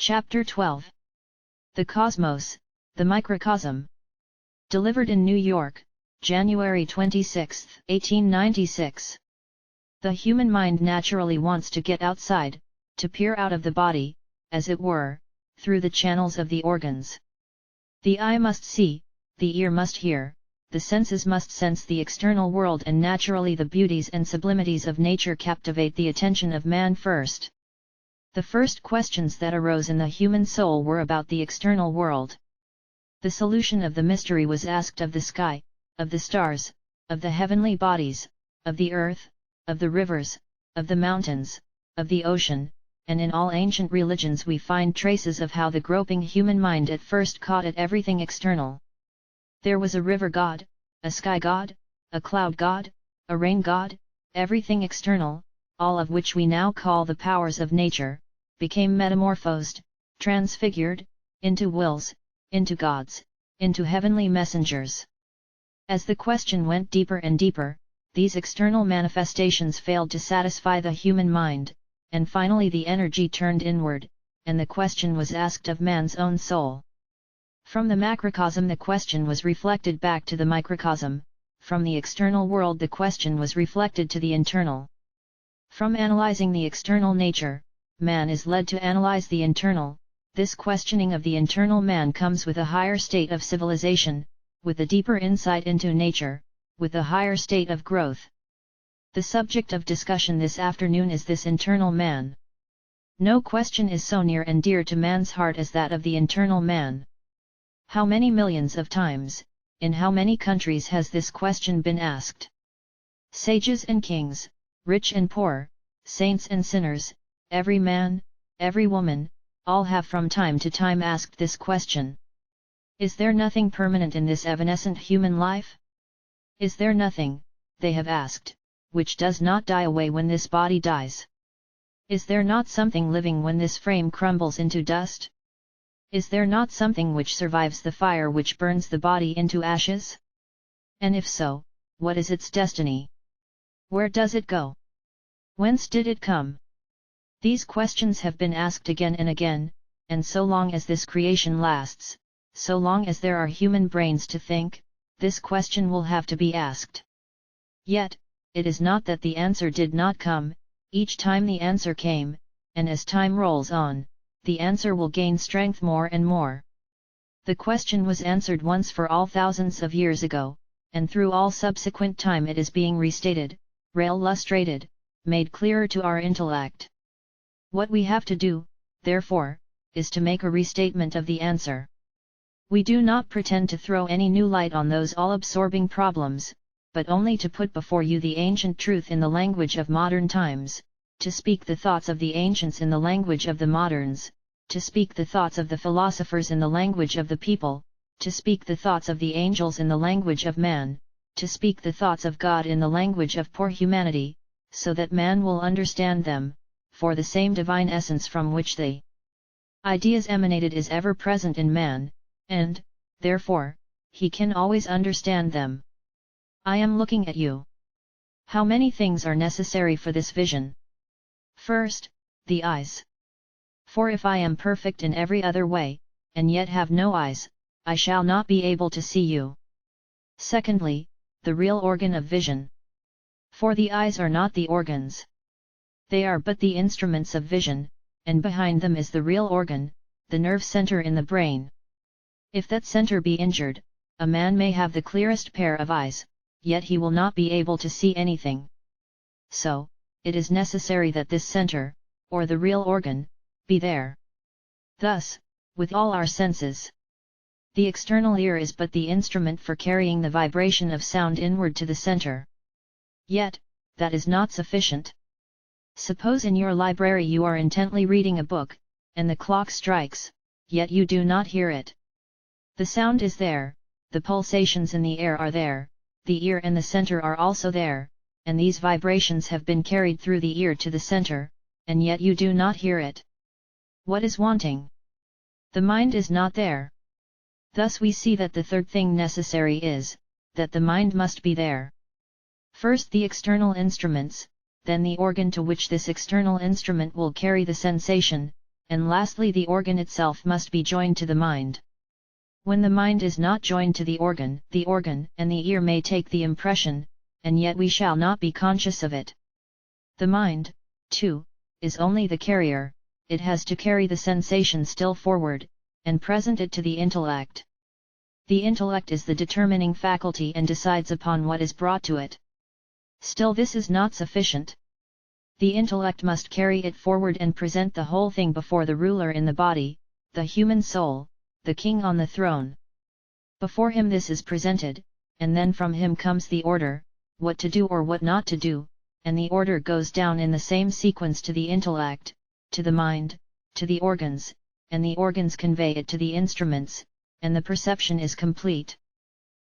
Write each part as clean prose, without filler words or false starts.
Chapter 12. The Cosmos, the Microcosm. Delivered in New York, January 26, 1896. The human mind naturally wants to get outside, to peer out of the body, as it were, through the channels of the organs. The eye must see, the ear must hear, the senses must sense the external world, and naturally the beauties and sublimities of nature captivate the attention of man first. The first questions that arose in the human soul were about the external world. The solution of the mystery was asked of the sky, of the stars, of the heavenly bodies, of the earth, of the rivers, of the mountains, of the ocean, and in all ancient religions we find traces of how the groping human mind at first caught at everything external. There was a river god, a sky god, a cloud god, a rain god, everything external, all of which we now call the powers of nature, became metamorphosed, transfigured, into wills, into gods, into heavenly messengers. As the question went deeper and deeper, these external manifestations failed to satisfy the human mind, and finally the energy turned inward, and the question was asked of man's own soul. From the macrocosm the question was reflected back to the microcosm, from the external world the question was reflected to the internal. From analyzing the external nature, man is led to analyze the internal. This questioning of the internal man comes with a higher state of civilization, with a deeper insight into nature, with a higher state of growth. The subject of discussion this afternoon is this internal man. No question is so near and dear to man's heart as that of the internal man. How many millions of times, in how many countries has this question been asked? Sages and kings, rich and poor, saints and sinners, every man, every woman, all have from time to time asked this question. Is there nothing permanent in this evanescent human life? Is there nothing, they have asked, which does not die away when this body dies? Is there not something living when this frame crumbles into dust? Is there not something which survives the fire which burns the body into ashes? And if so, what is its destiny? Where does it go? Whence did it come? These questions have been asked again and again, and so long as this creation lasts, so long as there are human brains to think, this question will have to be asked. Yet, it is not that the answer did not come, each time the answer came, and as time rolls on, the answer will gain strength more and more. The question was answered once for all thousands of years ago, and through all subsequent time it is being restated, reillustrated, made clearer to our intellect. What we have to do, therefore, is to make a restatement of the answer. We do not pretend to throw any new light on those all-absorbing problems, but only to put before you the ancient truth in the language of modern times, to speak the thoughts of the ancients in the language of the moderns, to speak the thoughts of the philosophers in the language of the people, to speak the thoughts of the angels in the language of man, to speak the thoughts of God in the language of poor humanity, so that man will understand them, for the same divine essence from which the ideas emanated is ever present in man, and, therefore, he can always understand them. I am looking at you. How many things are necessary for this vision? First, the eyes. For if I am perfect in every other way, and yet have no eyes, I shall not be able to see you. Secondly, the real organ of vision. For the eyes are not the organs. They are but the instruments of vision, and behind them is the real organ, the nerve center in the brain. If that center be injured, a man may have the clearest pair of eyes, yet he will not be able to see anything. So, it is necessary that this center, or the real organ, be there. Thus, with all our senses, the external ear is but the instrument for carrying the vibration of sound inward to the center. Yet, that is not sufficient. Suppose in your library you are intently reading a book, and the clock strikes, yet you do not hear it. The sound is there, the pulsations in the air are there, the ear and the center are also there, and these vibrations have been carried through the ear to the center, and yet you do not hear it. What is wanting? The mind is not there. Thus we see that the third thing necessary is, that the mind must be there. First the external instruments, then the organ to which this external instrument will carry the sensation, and lastly the organ itself must be joined to the mind. When the mind is not joined to the organ and the ear may take the impression, and yet we shall not be conscious of it. The mind, too, is only the carrier, it has to carry the sensation still forward, and present it to the intellect. The intellect is the determining faculty and decides upon what is brought to it. Still this is not sufficient. The intellect must carry it forward and present the whole thing before the ruler in the body, the human soul, the king on the throne. Before him this is presented, and then from him comes the order, what to do or what not to do, and the order goes down in the same sequence to the intellect, to the mind, to the organs, and the organs convey it to the instruments, and the perception is complete.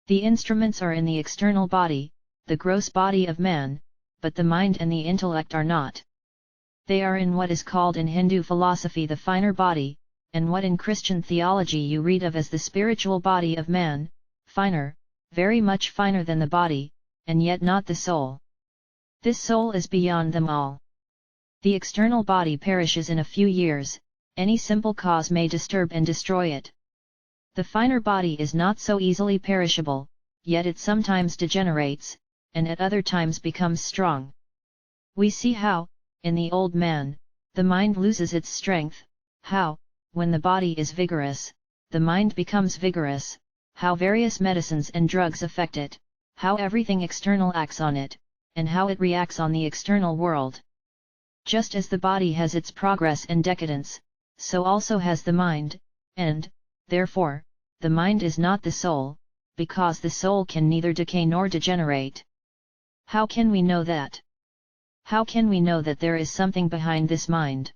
The instruments are in the external body, the gross body of man, but the mind and the intellect are not. They are in what is called in Hindu philosophy the finer body, and what in Christian theology you read of as the spiritual body of man, finer, very much finer than the body, and yet not the soul. This soul is beyond them all. The external body perishes in a few years, any simple cause may disturb and destroy it. The finer body is not so easily perishable, yet it sometimes degenerates, and at other times becomes strong. We see how, in the old man, the mind loses its strength, how, when the body is vigorous, the mind becomes vigorous, how various medicines and drugs affect it, how everything external acts on it, and how it reacts on the external world. Just as the body has its progress and decadence, so also has the mind, and, therefore, the mind is not the soul, because the soul can neither decay nor degenerate. How can we know that? How can we know that there is something behind this mind?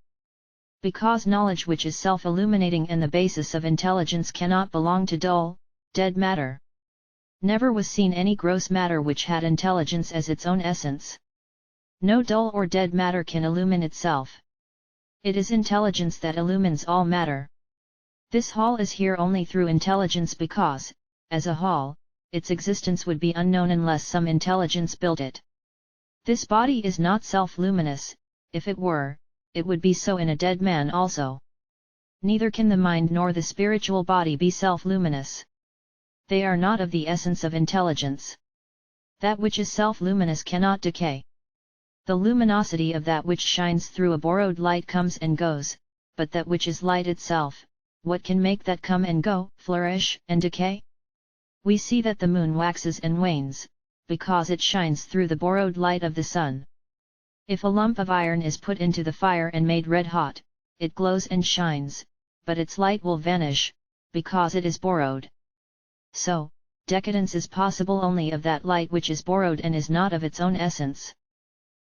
Because knowledge which is self-illuminating and the basis of intelligence cannot belong to dull, dead matter. Never was seen any gross matter which had intelligence as its own essence. No dull or dead matter can illumine itself. It is intelligence that illumines all matter. This hall is here only through intelligence because, as a hall, its existence would be unknown unless some intelligence built it. This body is not self-luminous, if it were, it would be so in a dead man also. Neither can the mind nor the spiritual body be self-luminous. They are not of the essence of intelligence. That which is self-luminous cannot decay. The luminosity of that which shines through a borrowed light comes and goes, but that which is light itself, what can make that come and go, flourish and decay? We see that the moon waxes and wanes, because it shines through the borrowed light of the sun. If a lump of iron is put into the fire and made red hot, it glows and shines, but its light will vanish, because it is borrowed. So, decadence is possible only of that light which is borrowed and is not of its own essence.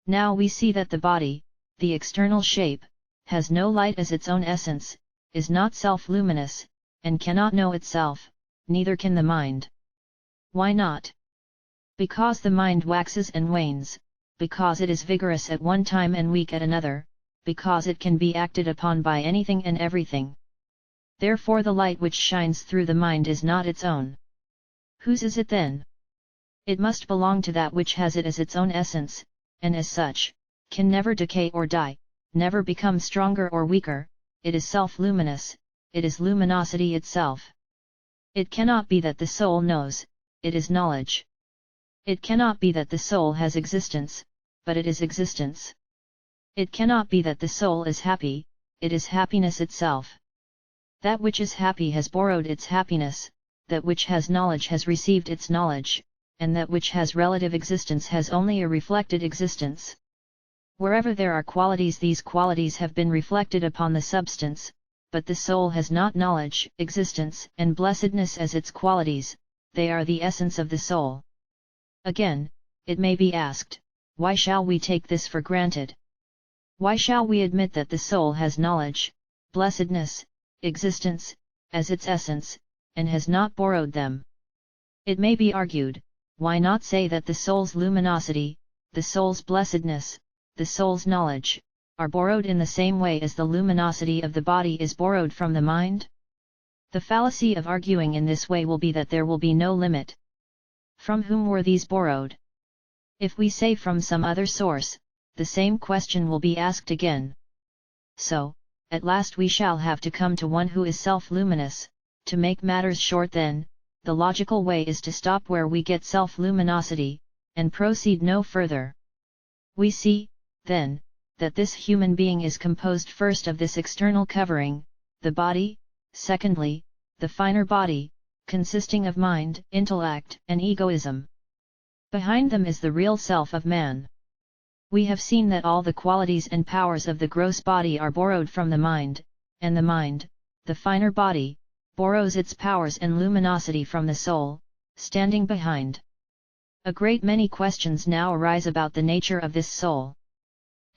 Now we see that the body, the external shape, has no light as its own essence, is not self-luminous, and cannot know itself, neither can the mind. Why not? Because the mind waxes and wanes, because it is vigorous at one time and weak at another, because it can be acted upon by anything and everything. Therefore the light which shines through the mind is not its own. Whose is it then? It must belong to that which has it as its own essence, and as such, can never decay or die, never become stronger or weaker, it is self-luminous, it is luminosity itself. It cannot be that the soul knows, it is knowledge. It cannot be that the soul has existence, but it is existence. It cannot be that the soul is happy, it is happiness itself. That which is happy has borrowed its happiness, that which has knowledge has received its knowledge, and that which has relative existence has only a reflected existence. Wherever there are qualities, these qualities have been reflected upon the substance, but the soul has not knowledge, existence, and blessedness as its qualities, they are the essence of the soul. Again, it may be asked, why shall we take this for granted? Why shall we admit that the soul has knowledge, blessedness, existence, as its essence, and has not borrowed them? It may be argued, why not say that the soul's luminosity, the soul's blessedness, the soul's knowledge, are borrowed in the same way as the luminosity of the body is borrowed from the mind? The fallacy of arguing in this way will be that there will be no limit. From whom were these borrowed? If we say from some other source, the same question will be asked again. So, at last we shall have to come to one who is self-luminous. To make matters short then, the logical way is to stop where we get self-luminosity, and proceed no further. We see, then, that this human being is composed first of this external covering, the body, secondly, the finer body, consisting of mind, intellect, and egoism. Behind them is the real self of man. We have seen that all the qualities and powers of the gross body are borrowed from the mind, and the mind, the finer body, borrows its powers and luminosity from the soul, standing behind. A great many questions now arise about the nature of this soul.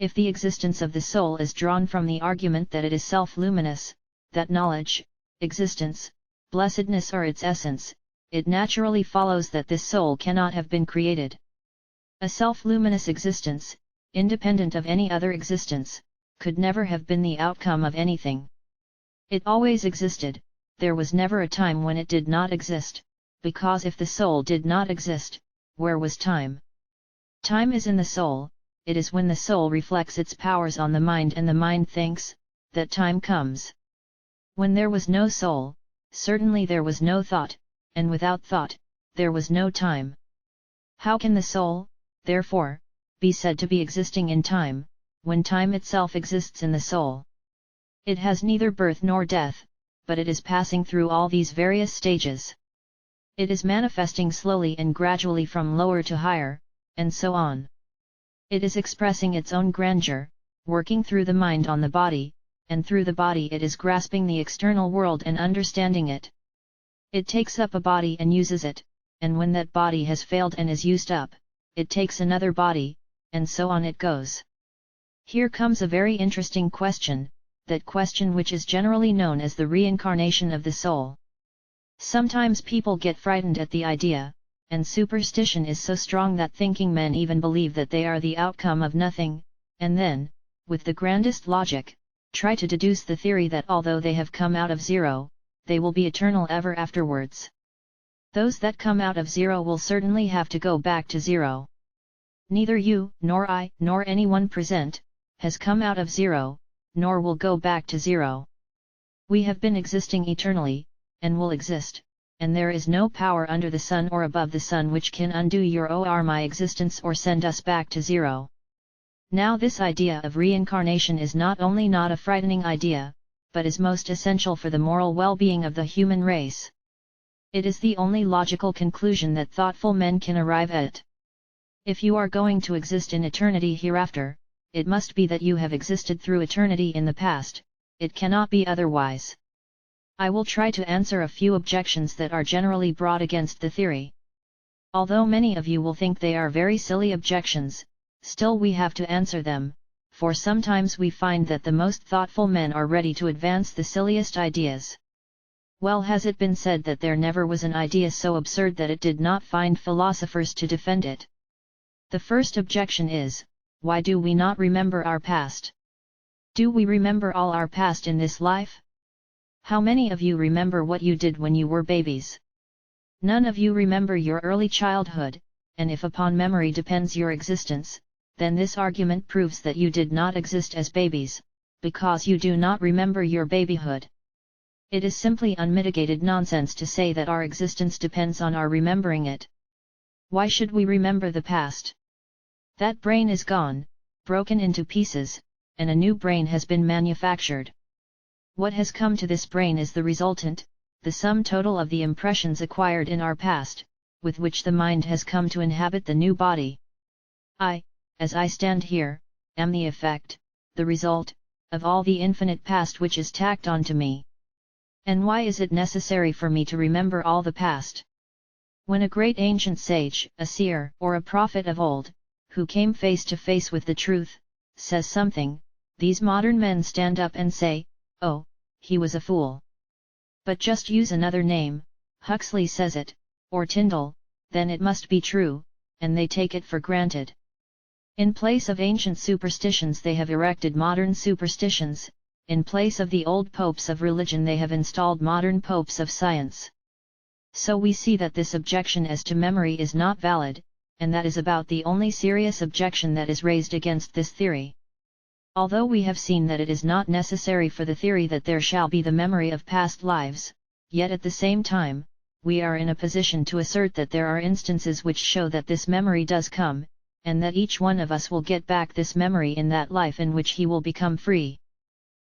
If the existence of the soul is drawn from the argument that it is self-luminous, that knowledge, existence, blessedness are its essence, it naturally follows that this soul cannot have been created. A self-luminous existence, independent of any other existence, could never have been the outcome of anything. It always existed, there was never a time when it did not exist, because if the soul did not exist, where was time? Time is in the soul, it is when the soul reflects its powers on the mind and the mind thinks, that time comes. When there was no soul, certainly there was no thought, and without thought, there was no time. How can the soul, therefore, be said to be existing in time, when time itself exists in the soul? It has neither birth nor death, but it is passing through all these various stages. It is manifesting slowly and gradually from lower to higher, and so on. It is expressing its own grandeur, working through the mind on the body, and through the body it is grasping the external world and understanding it. It takes up a body and uses it, and when that body has failed and is used up, it takes another body, and so on it goes. Here comes a very interesting question, that question which is generally known as the reincarnation of the soul. Sometimes people get frightened at the idea, and superstition is so strong that thinking men even believe that they are the outcome of nothing, and then, with the grandest logic, try to deduce the theory that although they have come out of zero, they will be eternal ever afterwards. Those that come out of zero will certainly have to go back to zero. Neither you, nor I, nor anyone present, has come out of zero, nor will go back to zero. We have been existing eternally, and will exist, and there is no power under the sun or above the sun which can undo your or my existence or send us back to zero. Now this idea of reincarnation is not only not a frightening idea, but is most essential for the moral well-being of the human race. It is the only logical conclusion that thoughtful men can arrive at. If you are going to exist in eternity hereafter, it must be that you have existed through eternity in the past, it cannot be otherwise. I will try to answer a few objections that are generally brought against the theory. Although many of you will think they are very silly objections, still we have to answer them, for sometimes we find that the most thoughtful men are ready to advance the silliest ideas. Well has it been said that there never was an idea so absurd that it did not find philosophers to defend it. The first objection is, why do we not remember our past? Do we remember all our past in this life? How many of you remember what you did when you were babies? None of you remember your early childhood, and if upon memory depends your existence, then this argument proves that you did not exist as babies, because you do not remember your babyhood. It is simply unmitigated nonsense to say that our existence depends on our remembering it. Why should we remember the past? That brain is gone, broken into pieces, and a new brain has been manufactured. What has come to this brain is the resultant, the sum total of the impressions acquired in our past, with which the mind has come to inhabit the new body. I, as I stand here, am the effect, the result, of all the infinite past which is tacked onto me. And why is it necessary for me to remember all the past? When a great ancient sage, a seer, or a prophet of old, who came face to face with the truth, says something, these modern men stand up and say, "Oh, he was a fool." But just use another name, Huxley says it, or Tyndall, then it must be true, and they take it for granted. In place of ancient superstitions they have erected modern superstitions, in place of the old popes of religion they have installed modern popes of science. So we see that this objection as to memory is not valid, and that is about the only serious objection that is raised against this theory. Although we have seen that it is not necessary for the theory that there shall be the memory of past lives, yet at the same time, we are in a position to assert that there are instances which show that this memory does come, and that each one of us will get back this memory in that life in which he will become free.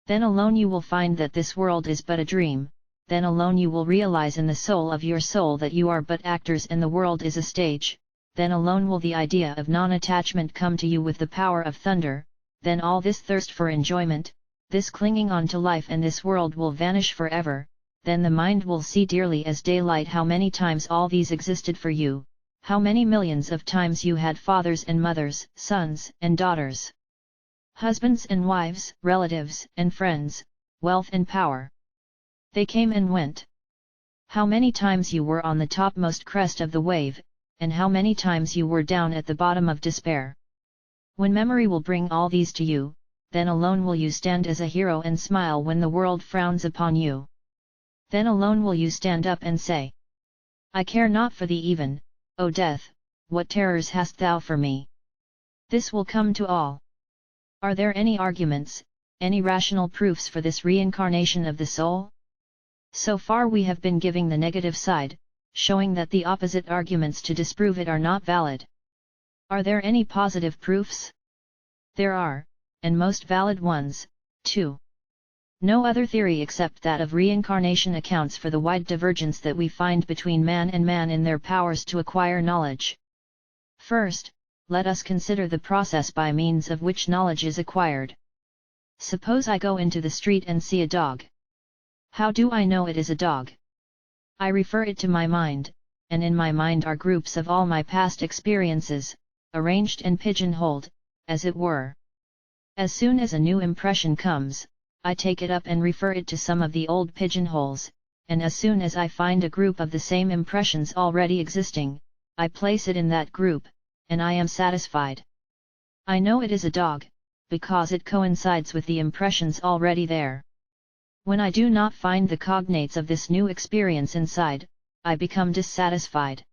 Then alone you will find that this world is but a dream, then alone you will realize in the soul of your soul that you are but actors and the world is a stage, then alone will the idea of non-attachment come to you with the power of thunder, then all this thirst for enjoyment, this clinging on to life and this world will vanish forever, then the mind will see dearly as daylight how many times all these existed for you, how many millions of times you had fathers and mothers, sons and daughters, husbands and wives, relatives and friends, wealth and power. They came and went. How many times you were on the topmost crest of the wave, and how many times you were down at the bottom of despair. When memory will bring all these to you, then alone will you stand as a hero and smile when the world frowns upon you. Then alone will you stand up and say, I care not for thee even, O death, what terrors hast thou for me? This will come to all. Are there any arguments, any rational proofs for this reincarnation of the soul? So far we have been giving the negative side, showing that the opposite arguments to disprove it are not valid. Are there any positive proofs? There are, and most valid ones, too. No other theory except that of reincarnation accounts for the wide divergence that we find between man and man in their powers to acquire knowledge. First, let us consider the process by means of which knowledge is acquired. Suppose I go into the street and see a dog. How do I know it is a dog? I refer it to my mind, and in my mind are groups of all my past experiences, arranged and pigeonholed, as it were. As soon as a new impression comes, I take it up and refer it to some of the old pigeonholes, and as soon as I find a group of the same impressions already existing, I place it in that group, and I am satisfied. I know it is a dog, because it coincides with the impressions already there. When I do not find the cognates of this new experience inside, I become dissatisfied.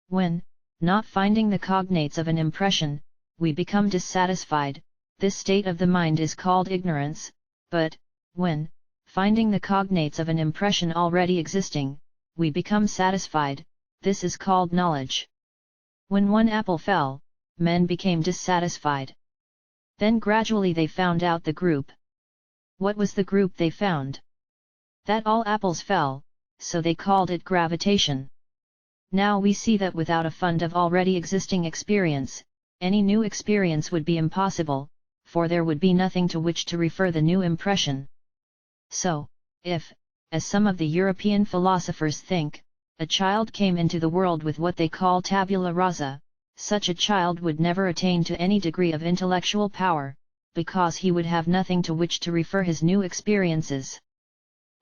When, not finding the cognates of an impression, we become dissatisfied, this state of the mind is called ignorance, but, when, finding the cognates of an impression already existing, we become satisfied, this is called knowledge. When one apple fell, men became dissatisfied. Then gradually they found out the group. What was the group they found? That all apples fell, so they called it gravitation. Now we see that without a fund of already existing experience, any new experience would be impossible, for there would be nothing to which to refer the new impression. So, if, as some of the European philosophers think, a child came into the world with what they call tabula rasa, such a child would never attain to any degree of intellectual power, because he would have nothing to which to refer his new experiences.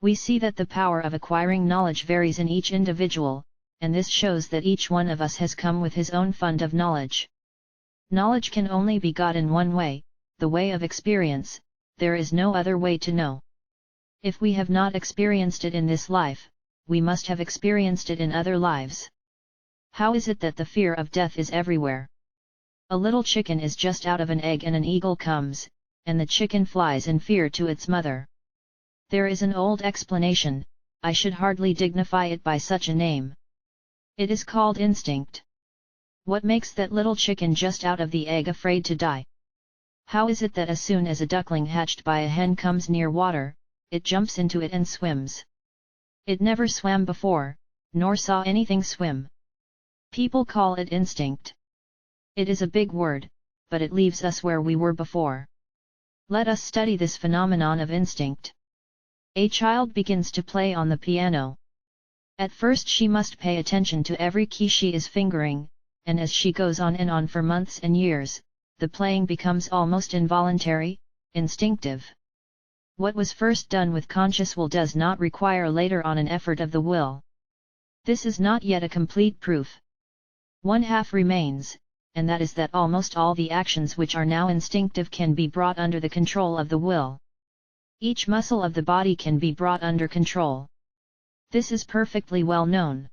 We see that the power of acquiring knowledge varies in each individual, and this shows that each one of us has come with his own fund of knowledge. Knowledge can only be got in one way, the way of experience, there is no other way to know. If we have not experienced it in this life, we must have experienced it in other lives. How is it that the fear of death is everywhere? A little chicken is just out of an egg and an eagle comes, and the chicken flies in fear to its mother. There is an old explanation, I should hardly dignify it by such a name. It is called instinct. What makes that little chicken just out of the egg afraid to die? How is it that as soon as a duckling hatched by a hen comes near water, it jumps into it and swims? It never swam before, nor saw anything swim. People call it instinct. It is a big word, but it leaves us where we were before. Let us study this phenomenon of instinct. A child begins to play on the piano. At first she must pay attention to every key she is fingering, and as she goes on and on for months and years, the playing becomes almost involuntary, instinctive. What was first done with conscious will does not require later on an effort of the will. This is not yet a complete proof. One half remains, and that is that almost all the actions which are now instinctive can be brought under the control of the will. Each muscle of the body can be brought under control. This is perfectly well known.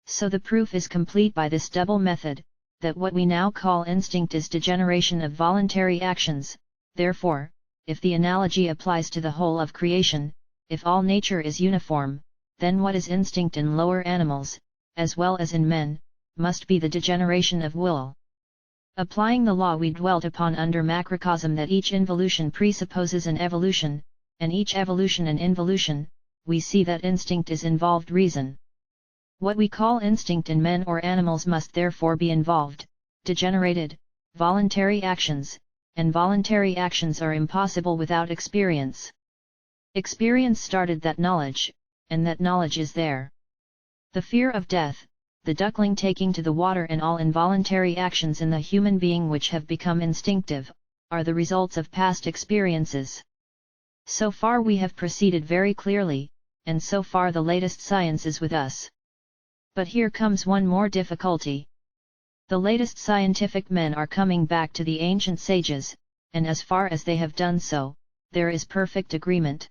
So the proof is complete by this double method, that what we now call instinct is degeneration of voluntary actions, Therefore, if the analogy applies to the whole of creation, if all nature is uniform, then what is instinct in lower animals, as well as in men, must be the degeneration of will. Applying the law we dwelt upon under macrocosm that each involution presupposes an evolution, and each evolution an involution, we see that instinct is involved reason. What we call instinct in men or animals must therefore be involved, degenerated, voluntary actions, and voluntary actions are impossible without experience. Experience started that knowledge, and that knowledge is there. The fear of death, the duckling taking to the water and all involuntary actions in the human being which have become instinctive, are the results of past experiences. So far we have proceeded very clearly, and so far the latest science is with us. But here comes one more difficulty. The latest scientific men are coming back to the ancient sages, and as far as they have done so, there is perfect agreement.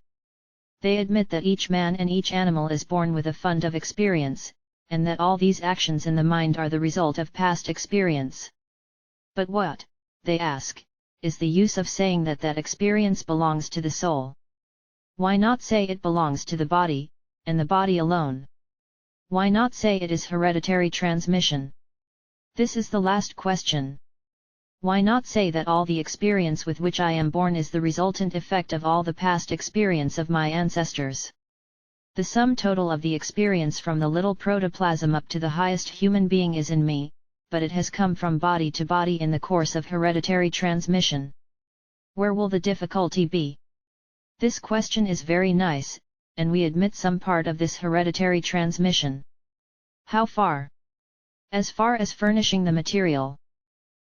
They admit that each man and each animal is born with a fund of experience, and that all these actions in the mind are the result of past experience. But what, they ask, is the use of saying that that experience belongs to the soul? Why not say it belongs to the body, and the body alone? Why not say it is hereditary transmission? This is the last question. Why not say that all the experience with which I am born is the resultant effect of all the past experience of my ancestors? The sum total of the experience from the little protoplasm up to the highest human being is in me, but it has come from body to body in the course of hereditary transmission. Where will the difficulty be? This question is very nice, and we admit some part of this hereditary transmission. How far? As far as furnishing the material.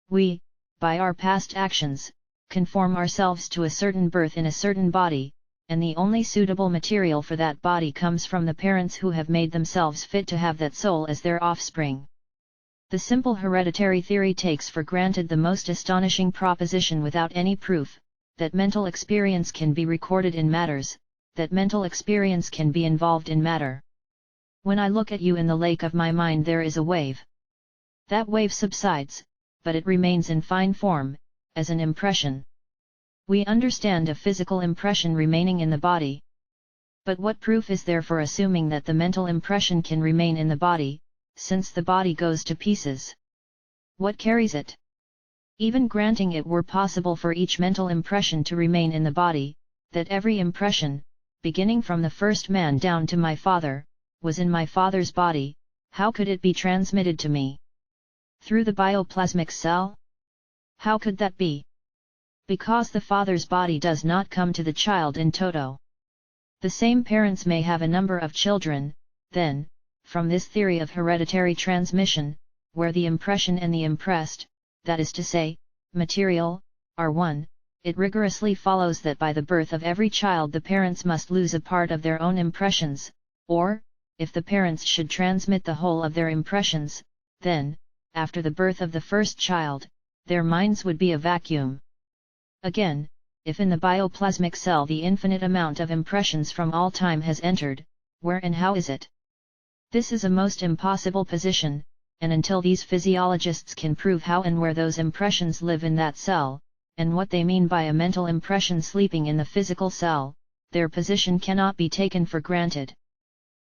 We, by our past actions, conform ourselves to a certain birth in a certain body, and the only suitable material for that body comes from the parents who have made themselves fit to have that soul as their offspring. The simple hereditary theory takes for granted the most astonishing proposition without any proof, that mental experience can be recorded in matters, that mental experience can be involved in matter. When I look at you in the lake of my mind, there is a wave. That wave subsides, but it remains in fine form, as an impression. We understand a physical impression remaining in the body. But what proof is there for assuming that the mental impression can remain in the body, since the body goes to pieces? What carries it? Even granting it were possible for each mental impression to remain in the body, that every impression, beginning from the first man down to my father, was in my father's body, how could it be transmitted to me? Through the bioplasmic cell? How could that be? Because the father's body does not come to the child in toto. The same parents may have a number of children, then, from this theory of hereditary transmission, where the impression and the impressed, that is to say, material, are one, it rigorously follows that by the birth of every child the parents must lose a part of their own impressions, or, if the parents should transmit the whole of their impressions, then, after the birth of the first child, their minds would be a vacuum. Again, if in the bioplasmic cell the infinite amount of impressions from all time has entered, where and how is it? This is a most impossible position, and until these physiologists can prove how and where those impressions live in that cell, and what they mean by a mental impression sleeping in the physical cell, their position cannot be taken for granted.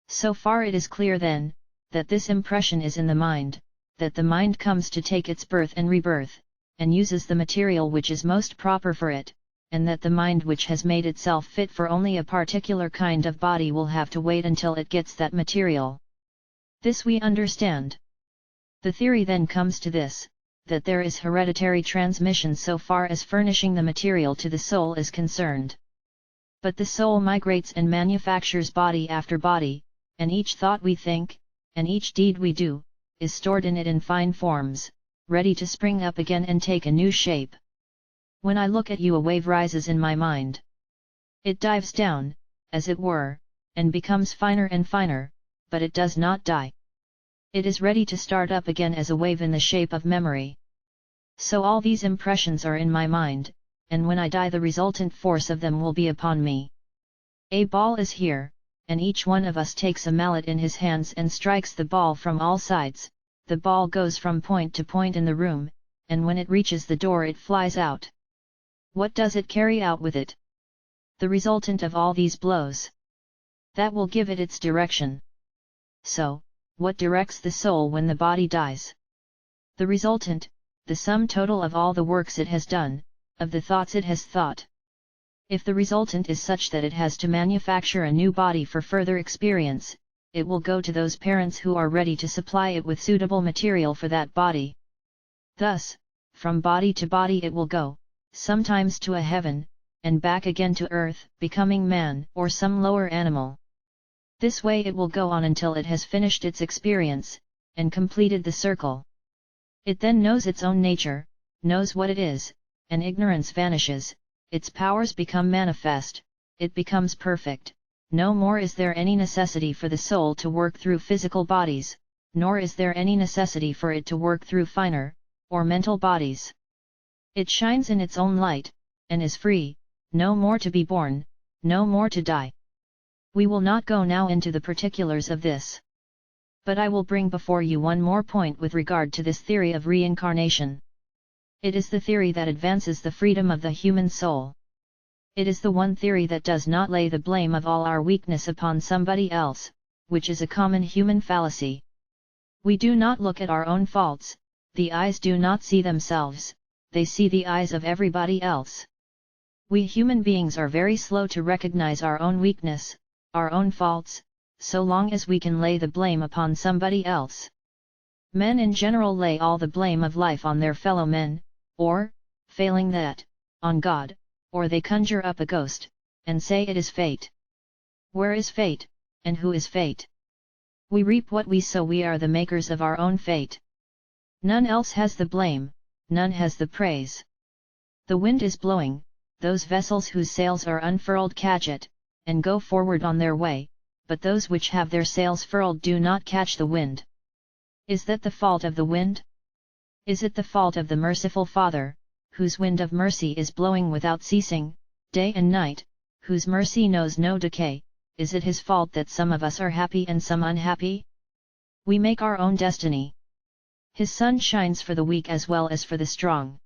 So far it is clear then, that this impression is in the mind, that the mind comes to take its birth and rebirth, and uses the material which is most proper for it, and that the mind which has made itself fit for only a particular kind of body will have to wait until it gets that material. This we understand. The theory then comes to this, that there is hereditary transmission so far as furnishing the material to the soul is concerned. But the soul migrates and manufactures body after body, and each thought we think, and each deed we do, is stored in it in fine forms, ready to spring up again and take a new shape. When I look at you, a wave rises in my mind. It dives down, as it were, and becomes finer and finer, but it does not die. It is ready to start up again as a wave in the shape of memory. So all these impressions are in my mind, and when I die the resultant force of them will be upon me. A ball is here, and each one of us takes a mallet in his hands and strikes the ball from all sides. The ball goes from point to point in the room, and when it reaches the door it flies out. What does it carry out with it? The resultant of all these blows. That will give it its direction. So, what directs the soul when the body dies? The resultant, the sum total of all the works it has done, of the thoughts it has thought. If the resultant is such that it has to manufacture a new body for further experience, it will go to those parents who are ready to supply it with suitable material for that body. Thus, from body to body it will go, sometimes to a heaven, and back again to earth, becoming man or some lower animal. This way it will go on until it has finished its experience, and completed the circle. It then knows its own nature, knows what it is, and ignorance vanishes, its powers become manifest, it becomes perfect. No more is there any necessity for the soul to work through physical bodies, nor is there any necessity for it to work through finer, or mental bodies. It shines in its own light, and is free, no more to be born, no more to die. We will not go now into the particulars of this. But I will bring before you one more point with regard to this theory of reincarnation. It is the theory that advances the freedom of the human soul. It is the one theory that does not lay the blame of all our weakness upon somebody else, which is a common human fallacy. We do not look at our own faults, the eyes do not see themselves, they see the eyes of everybody else. We human beings are very slow to recognize our own weakness, our own faults, so long as we can lay the blame upon somebody else. Men in general lay all the blame of life on their fellow men, or, failing that, on God, or they conjure up a ghost, and say it is fate. Where is fate, and who is fate? We reap what we sow, we are the makers of our own fate. None else has the blame, none has the praise. The wind is blowing, those vessels whose sails are unfurled catch it, and go forward on their way, but those which have their sails furled do not catch the wind. Is that the fault of the wind? Is it the fault of the merciful Father, whose wind of mercy is blowing without ceasing, day and night, whose mercy knows no decay? Is it his fault that some of us are happy and some unhappy? We make our own destiny. His sun shines for the weak as well as for the strong.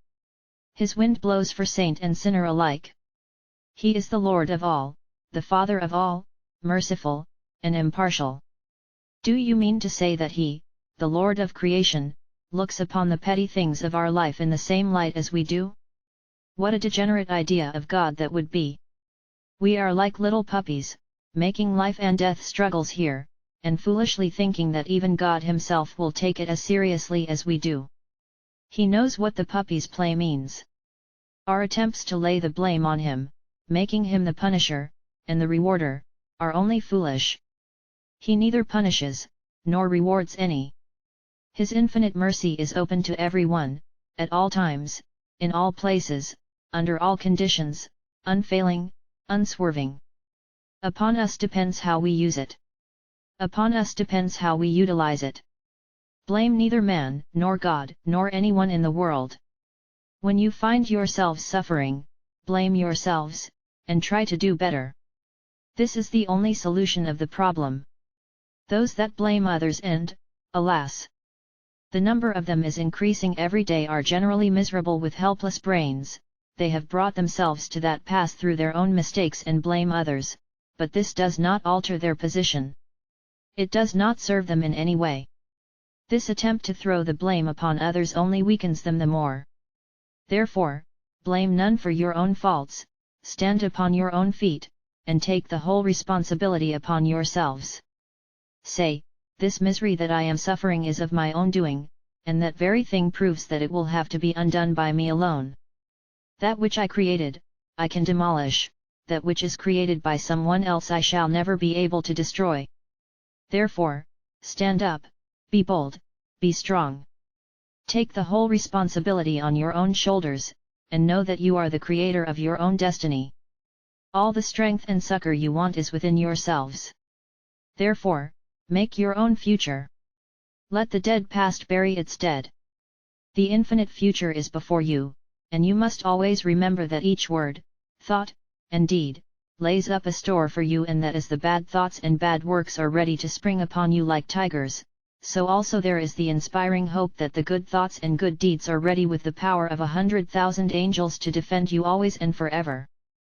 His wind blows for saint and sinner alike. He is the Lord of all, the Father of all, merciful, and impartial. Do you mean to say that he, the Lord of creation, looks upon the petty things of our life in the same light as we do? What a degenerate idea of God that would be! We are like little puppies, making life and death struggles here, and foolishly thinking that even God himself will take it as seriously as we do. He knows what the puppy's play means. Our attempts to lay the blame on him, making him the punisher, and the rewarder, are only foolish. He neither punishes, nor rewards any. His infinite mercy is open to everyone, at all times, in all places, under all conditions, unfailing, unswerving. Upon us depends how we use it. Upon us depends how we utilize it. Blame neither man, nor God, nor anyone in the world. When you find yourselves suffering, blame yourselves, and try to do better. This is the only solution of the problem. Those that blame others and, alas, the number of them is increasing every day, are generally miserable with helpless brains. They have brought themselves to that pass through their own mistakes and blame others, but this does not alter their position. It does not serve them in any way. This attempt to throw the blame upon others only weakens them the more. Therefore, blame none for your own faults, stand upon your own feet, and take the whole responsibility upon yourselves. Say, this misery that I am suffering is of my own doing, and that very thing proves that it will have to be undone by me alone. That which I created, I can demolish, that which is created by someone else I shall never be able to destroy. Therefore, stand up, be bold, be strong. Take the whole responsibility on your own shoulders, and know that you are the creator of your own destiny. All the strength and succor you want is within yourselves. Therefore, make your own future. Let the dead past bury its dead. The infinite future is before you, and you must always remember that each word, thought, and deed, lays up a store for you, and that as the bad thoughts and bad works are ready to spring upon you like tigers, so also there is the inspiring hope that the good thoughts and good deeds are ready with the power of 100,000 angels to defend you always and forever.